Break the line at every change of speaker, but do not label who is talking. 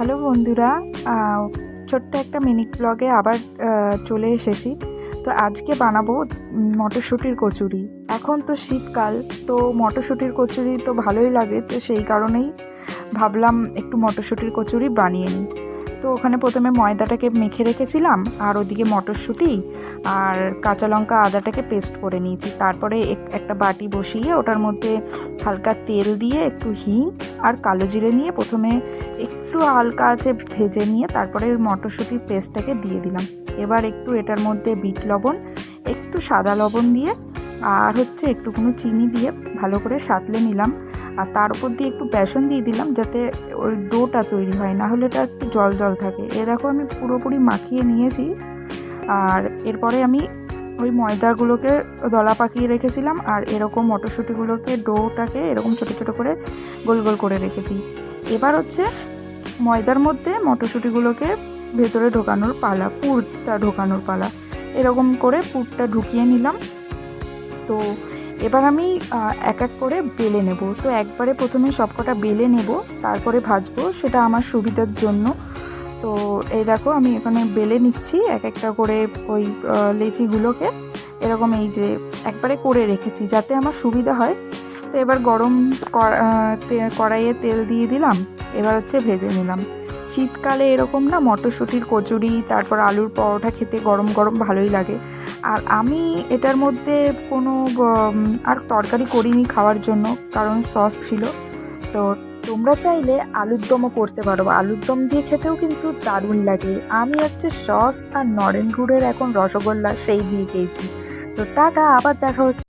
Hello বন্ধুরা, ছোট্ট একটা মিনি ব্লগে আবার চলে এসেছি। তো আজকে বানাবো মটরশুঁটির কচুরি। এখন তো শীতকাল, তো মটরশুঁটির কচুরি তো ভালোই লাগে, তো সেই কারণেই ভাবলাম একটু মটরশুঁটির কচুরি বানিয়ে নিই। তো ওখানে প্রথমে ময়দাটাকে মেখে রেখেছিলাম, আর ওদিকে মটরশুঁটি আর কাঁচা লঙ্কা আদাটাকে পেস্ট করে নিয়েছি। তারপরে একটা বাটি বসিয়ে ওটার মধ্যে হালকা তেল দিয়ে একটু হিং আর কালো জিরে নিয়ে প্রথমে একটু হালকা আছে ভেজে নিয়ে তারপরে ওই মটরশুঁটির পেস্টটাকে দিয়ে দিলাম। এবার একটু এটার মধ্যে বিট লবণ, একটু সাদা লবণ দিয়ে আর একটুখানি চিনি দিয়ে ভালো করে সাঁতলে নিলাম। আর তার উপর দিয়ে একটু বেসন দিয়ে দিলাম যাতে ওই ডোটা তৈরি হয়, না হলে এটা একটু জল জল থাকে। দেখো আমি পুরোপুরি মাখিয়ে নিয়েছি। আর এরপরে আমি ওই ময়দাগুলোকে দলা পাকিয়ে রেখেছিলাম, আর এরকম মটরশুঁটিগুলোকে ডোটাকে এরকম ছোটো ছোটো করে গোল গোল করে রেখেছি। এবার ময়দার মধ্যে মটরশুঁটিগুলোকে ভেতরে ঢোকানোর পালা, পুরটা ঢোকানোর পালা। এরকম করে পুরটা ঢুকিয়ে নিলাম। তো এবার আমি এক এক করে বেলে নেব। তো একবারে প্রথমে সবকটা বেলে নেব, তারপরে ভাজবো, সেটা আমার সুবিধার জন্য। তো এই দেখো আমি এখানে বেলে নিচ্ছি এক একটা করে ওই লেচিগুলোকে। এরকম এই যে একবারে করে রেখেছি যাতে আমার সুবিধা হয়। তো এবার গরম কড়াইয়ে তেল দিয়ে দিলাম। এবার ভেজে নিলাম। শীতকালে এরকম না মটরশুঁটির কচুরি, তারপর আলুর পরোটা খেতে গরম গরম ভালোই লাগে। আর আমি এটার মধ্যে কোনো আর তরকারি করিনি খাওয়ার জন্য, কারণ সস ছিল। তো তোমরা চাইলে আলুর দমও করতে পারো, আলুর দম দিয়ে খেতেও কিন্তু দারুণ লাগে। আমি সস আর নরেন গুড়ের এখন রসগোল্লা সেই দিয়ে খেয়েছি। তো টাটা, আবার দেখা হচ্ছে।